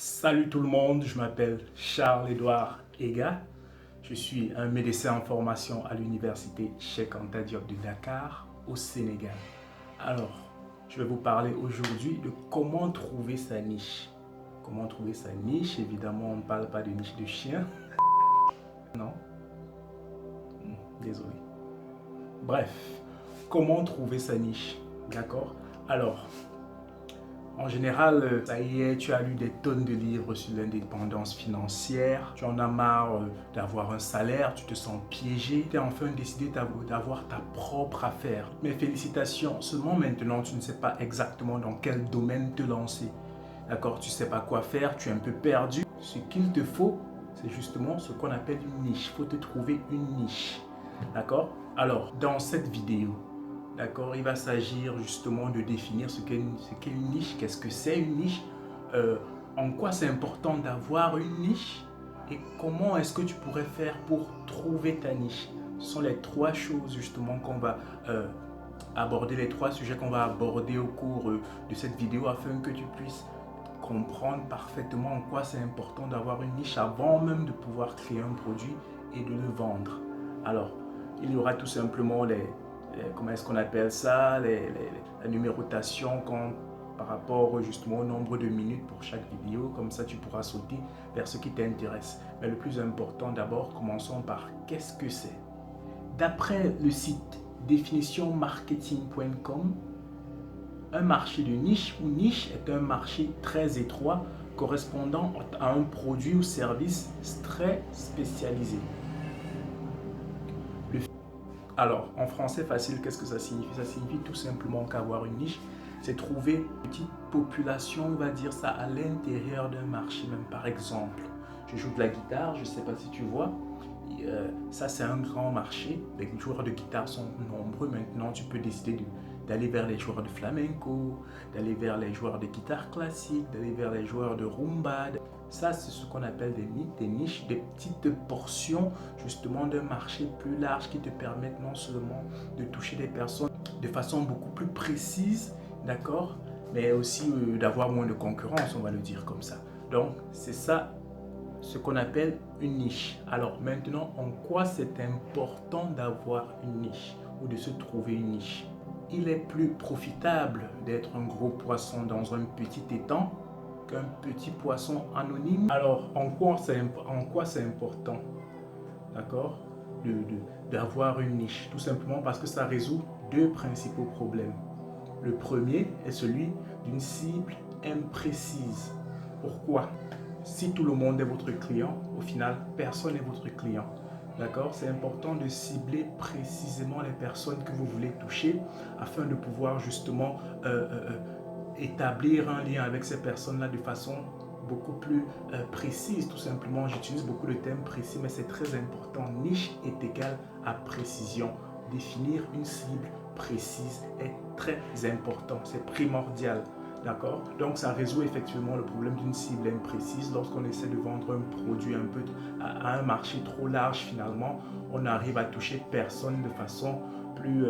Salut tout le monde, je m'appelle Charles-Édouard Ega. Je suis un médecin en formation à l'université Cheikh Anta Diop de Dakar, au Sénégal. Alors, je vais vous parler aujourd'hui de comment trouver sa niche. Comment trouver sa niche, évidemment, on ne parle pas de niche de chien. Non. Désolé. Bref, comment trouver sa niche, d'accord? Alors, en général, ça y est, tu as lu des tonnes de livres sur l'indépendance financière, tu en as marre d'avoir un salaire, tu te sens piégé, tu as enfin décidé d'avoir ta propre affaire. Mais félicitations, seulement maintenant, tu ne sais pas exactement dans quel domaine te lancer. D'accord, tu ne sais pas quoi faire, tu es un peu perdu. Ce qu'il te faut, c'est justement ce qu'on appelle une niche. Il faut te trouver une niche. D'accord? Alors, dans cette vidéo, d'accord, il va s'agir justement de définir ce qu'est une niche, qu'est-ce que c'est une niche, en quoi c'est important d'avoir une niche et comment est-ce que tu pourrais faire pour trouver ta niche. Ce sont les trois choses justement qu'on va aborder, les trois sujets qu'on va aborder au cours de cette vidéo afin que tu puisses comprendre parfaitement en quoi c'est important d'avoir une niche avant même de pouvoir créer un produit et de le vendre. Alors, il y aura tout simplement comment est-ce qu'on appelle ça, la numérotation par rapport justement au nombre de minutes pour chaque vidéo. Comme ça, tu pourras sauter vers ce qui t'intéresse. Mais le plus important d'abord, commençons par qu'est-ce que c'est. D'après le site définitionmarketing.com, un marché de niche ou niche est un marché très étroit correspondant à un produit ou service très spécialisé. Alors, en français facile, qu'est-ce que ça signifie? Ça signifie tout simplement qu'avoir une niche, c'est trouver une petite population, on va dire ça, à l'intérieur d'un marché même. Par exemple, je joue de la guitare, je ne sais pas si tu vois, ça c'est un grand marché, les joueurs de guitare sont nombreux. Maintenant, tu peux décider d'aller vers les joueurs de flamenco, d'aller vers les joueurs de guitare classique, d'aller vers les joueurs de rumba. Ça, c'est ce qu'on appelle des niches, des petites portions justement d'un marché plus large qui te permettent non seulement de toucher des personnes de façon beaucoup plus précise, d'accord, mais aussi d'avoir moins de concurrence, on va le dire comme ça. Donc, c'est ça ce qu'on appelle une niche. Alors maintenant, en quoi c'est important d'avoir une niche ou de se trouver une niche? Il est plus profitable d'être un gros poisson dans un petit étang qu'un petit poisson anonyme. Alors, en quoi c'est important, d'accord, d'avoir une niche? Tout simplement parce que ça résout deux principaux problèmes. Le premier est celui d'une cible imprécise. Pourquoi? Si tout le monde est votre client, au final, personne n'est votre client. D'accord? C'est important de cibler précisément les personnes que vous voulez toucher afin de pouvoir justement établir un lien avec ces personnes-là de façon beaucoup plus précise. Tout simplement, j'utilise beaucoup le terme précis, mais c'est très important. Niche est égal à précision. Définir une cible précise est très important, c'est primordial. D'accord? Donc ça résout effectivement le problème d'une cible imprécise. Lorsqu'on essaie de vendre un produit un peu à un marché trop large, finalement, on arrive à toucher personne de façon plus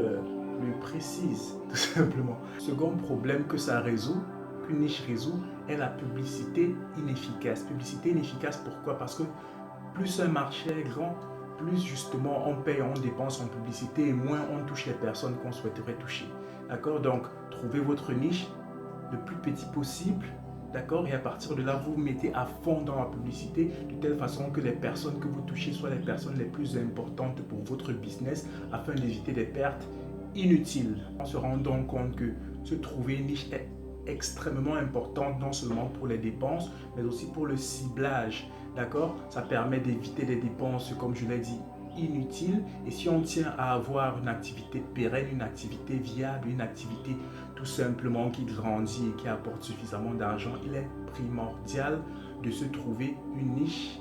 précise, tout simplement. Second problème que ça résout, qu'une niche résout, est la publicité inefficace. Publicité inefficace, pourquoi? Parce que plus un marché est grand, plus justement on paye, on dépense en publicité et moins on touche les personnes qu'on souhaiterait toucher. D'accord? Donc, trouvez votre niche le plus petit possible, d'accord? Et à partir de là, vous vous mettez à fond dans la publicité de telle façon que les personnes que vous touchez soient les personnes les plus importantes pour votre business afin d'éviter des pertes inutiles. En se rendant compte que se trouver une niche est extrêmement importante, non seulement pour les dépenses, mais aussi pour le ciblage, d'accord? Ça permet d'éviter des dépenses, comme je l'ai dit, inutile. Et si on tient à avoir une activité pérenne, une activité viable, une activité tout simplement qui grandit et qui apporte suffisamment d'argent, il est primordial de se trouver une niche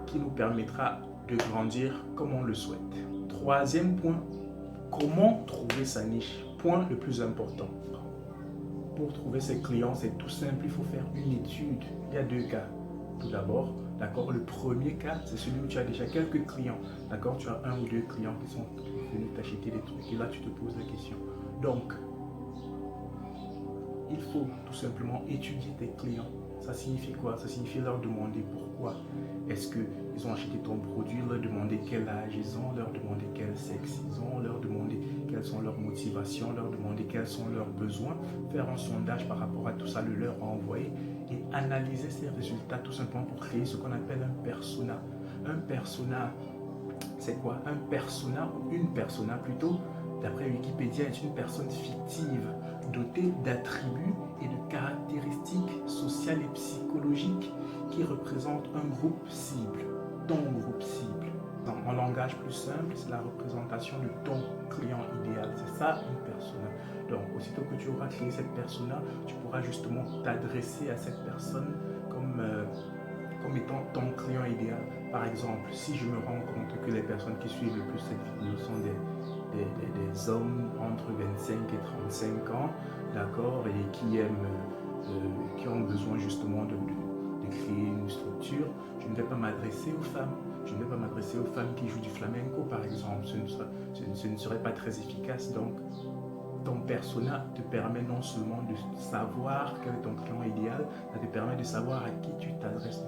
qui nous permettra de grandir comme on le souhaite. Troisième point, comment trouver sa niche? Point le plus important. Pour trouver ses clients, c'est tout simple, il faut faire une étude. Il y a deux cas. Tout d'abord, d'accord, le premier cas, c'est celui où tu as déjà quelques clients. D'accord, tu as un ou deux clients qui sont venus t'acheter des trucs et là, tu te poses la question. Donc, il faut tout simplement étudier tes clients, Ça signifie quoi? Ça signifie leur demander pourquoi. Est-ce qu'ils ont acheté ton produit, leur demander quel âge ils ont, leur demander quel sexe ils ont, leur demander quelles sont leurs motivations, leur demander quels sont leurs besoins, faire un sondage par rapport à tout ça, le leur envoyer et analyser ces résultats tout simplement pour créer ce qu'on appelle un persona. Un persona, c'est quoi? Un persona, ou une persona plutôt, d'après Wikipédia, est une personne fictive dotée d'attributs et de caractéristiques sociales et psychologiques qui représentent un groupe cible, ton groupe cible. En langage plus simple, c'est la représentation de ton client idéal. C'est ça une persona. Donc, aussitôt que tu auras créé cette persona, tu pourras justement t'adresser à cette personne comme étant ton client idéal. Par exemple, si je me rends compte que les personnes qui suivent le plus cette vidéo sont des hommes entre 25 et 35 ans, d'accord, et qui aiment, qui ont besoin justement de créer une structure, je ne vais pas m'adresser aux femmes. Je ne vais pas m'adresser aux femmes qui jouent du flamenco, par exemple. Ce ne serait pas très efficace. Donc, ton persona te permet non seulement de savoir quel est ton client idéal, ça te permet de savoir à qui tu t'adresses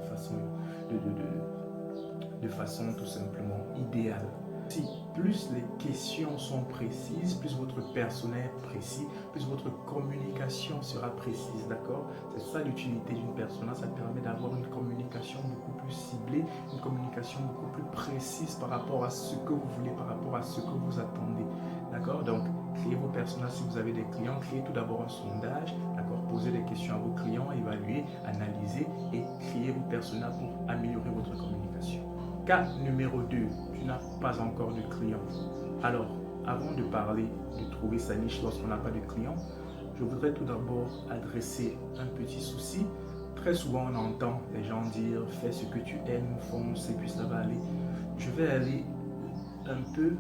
de façon tout simplement idéale. Si plus les questions sont précises, plus votre persona est précis, plus votre communication sera précise, d'accord? C'est ça l'utilité d'une persona, ça permet d'avoir une communication beaucoup plus ciblée, une communication beaucoup plus précise par rapport à ce que vous voulez, par rapport à ce que vous attendez, d'accord? Donc, créez vos personas si vous avez des clients, créez tout d'abord un sondage, d'accord? Posez des questions à vos clients, évaluez, analysez et créez vos personas pour améliorer votre communication. Cas numéro 2, tu n'as pas encore de clients. Alors, avant de parler de trouver sa niche lorsqu'on n'a pas de clients, je voudrais tout d'abord adresser un petit souci. Très souvent, on entend les gens dire « fais ce que tu aimes, fonce et puis ça va aller ». Je vais aller un peu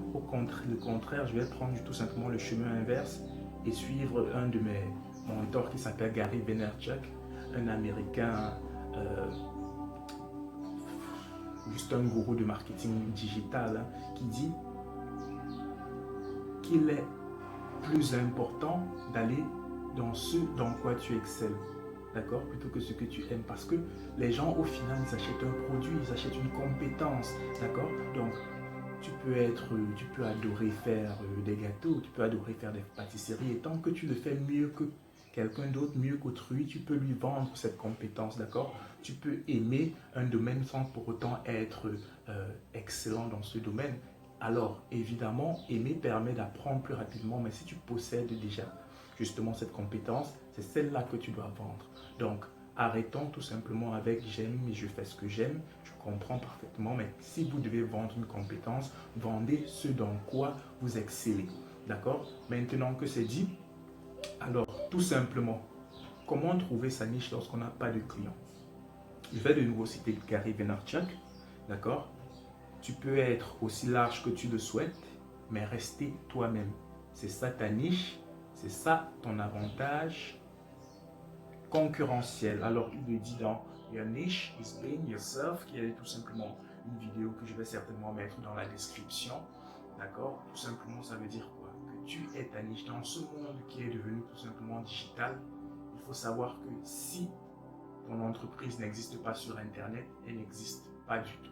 le contraire, je vais prendre tout simplement le chemin inverse et suivre un de mes mentors qui s'appelle Gary Vaynerchuk, un Américain juste un gourou de marketing digital, qui dit qu'il est plus important d'aller dans ce dans quoi tu excelles, d'accord, plutôt que ce que tu aimes, parce que les gens au final ils achètent un produit, ils achètent une compétence, d'accord. Donc tu peux adorer faire des gâteaux, tu peux adorer faire des pâtisseries, et tant que tu le fais mieux que quelqu'un d'autre, mieux qu'autrui, tu peux lui vendre cette compétence, d'accord? Tu peux aimer un domaine sans pour autant être excellent dans ce domaine. Alors, évidemment, aimer permet d'apprendre plus rapidement, mais si tu possèdes déjà justement cette compétence, c'est celle-là que tu dois vendre. Donc, arrêtons tout simplement avec j'aime et je fais ce que j'aime. Je comprends parfaitement, mais si vous devez vendre une compétence, vendez ce dans quoi vous excellez. D'accord? Maintenant que c'est dit, alors tout simplement, comment trouver sa niche lorsqu'on n'a pas de clients? Je vais de nouveau citer Gary Vaynerchuk. D'accord? Tu peux être aussi large que tu le souhaites, mais rester toi-même. C'est ça ta niche, c'est ça ton avantage concurrentiel. Alors, il le dit dans Your niche is being yourself, qui est tout simplement une vidéo que je vais certainement mettre dans la description. D'accord? Tout simplement, ça veut dire quoi? Que tu es ta niche. Dans ce monde qui est devenu tout simplement digital, il faut savoir que si ton entreprise n'existe pas sur Internet, elle n'existe pas du tout.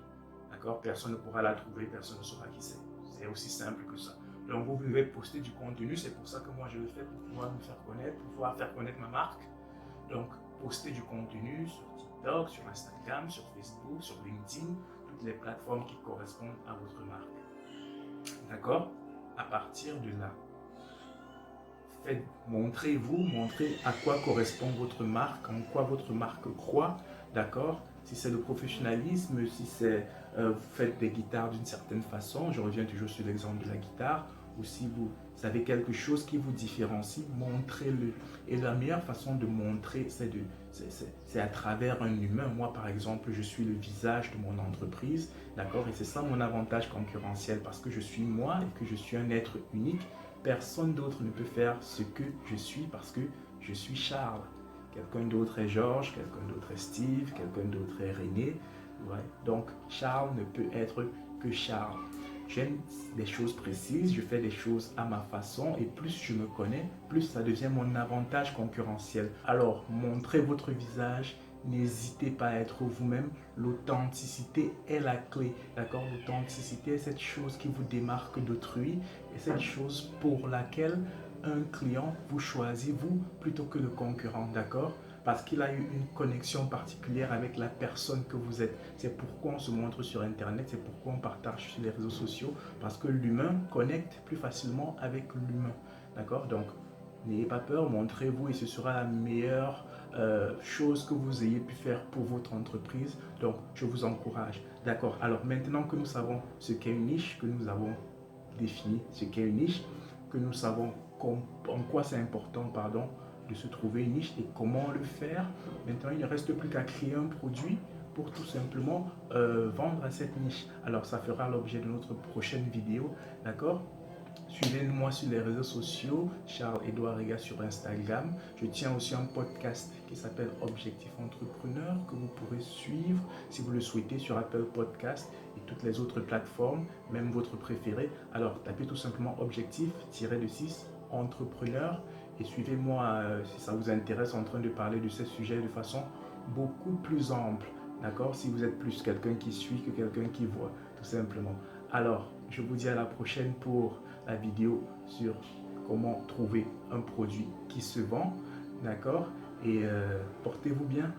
D'accord? Personne ne pourra la trouver, personne ne saura qui c'est. C'est aussi simple que ça. Donc, vous devez poster du contenu. C'est pour ça que moi, je le fais pour pouvoir me faire connaître, pour pouvoir faire connaître ma marque. Donc, postez du contenu sur TikTok, sur Instagram, sur Facebook, sur LinkedIn, toutes les plateformes qui correspondent à votre marque. D'accord? À partir de là, montrez à quoi correspond votre marque, en quoi votre marque croit. D'accord? Si c'est le professionnalisme, si c'est vous faites des guitares d'une certaine façon, je reviens toujours sur l'exemple de la guitare, ou si vous avez quelque chose qui vous différencie, montrez-le. Et la meilleure façon de montrer, c'est à travers un humain. Moi, par exemple, je suis le visage de mon entreprise, d'accord? Et c'est ça mon avantage concurrentiel, parce que je suis moi et que je suis un être unique. Personne d'autre ne peut faire ce que je suis parce que je suis Charles. Quelqu'un d'autre est Georges, quelqu'un d'autre est Steve, quelqu'un d'autre est René. Ouais. Donc, Charles ne peut être que Charles. J'aime des choses précises, je fais des choses à ma façon et plus je me connais, plus ça devient mon avantage concurrentiel. Alors, montrez votre visage n'hésitez pas à être vous-même. L'authenticité est la clé, d'accord? L'authenticité est cette chose qui vous démarque d'autrui et cette chose pour laquelle un client vous choisit, vous, plutôt que le concurrent, d'accord? Parce qu'il a eu une connexion particulière avec la personne que vous êtes. C'est pourquoi on se montre sur Internet, c'est pourquoi on partage sur les réseaux sociaux, parce que l'humain connecte plus facilement avec l'humain, d'accord? Donc, n'ayez pas peur, montrez-vous et ce sera la meilleure chose que vous ayez pu faire pour votre entreprise. Donc, je vous encourage. D'accord. Alors, maintenant que nous savons ce qu'est une niche, que nous avons défini ce qu'est une niche, que nous savons en quoi c'est important, pardon, de se trouver une niche et comment le faire, maintenant, il ne reste plus qu'à créer un produit pour tout simplement vendre à cette niche. Alors, ça fera l'objet de notre prochaine vidéo. D'accord? Suivez-moi sur les réseaux sociaux, Charles-Édouard Rega sur Instagram. Je tiens aussi un podcast qui s'appelle Objectif Entrepreneur que vous pourrez suivre si vous le souhaitez sur Apple Podcast et toutes les autres plateformes, même votre préféré. Alors tapez tout simplement Objectif-6 Entrepreneur et suivez-moi si ça vous intéresse en train de parler de ces sujets de façon beaucoup plus ample. D'accord? Si vous êtes plus quelqu'un qui suit que quelqu'un qui voit, tout simplement. Alors, je vous dis à la prochaine pour la vidéo sur comment trouver un produit qui se vend, d'accord? Et portez-vous bien.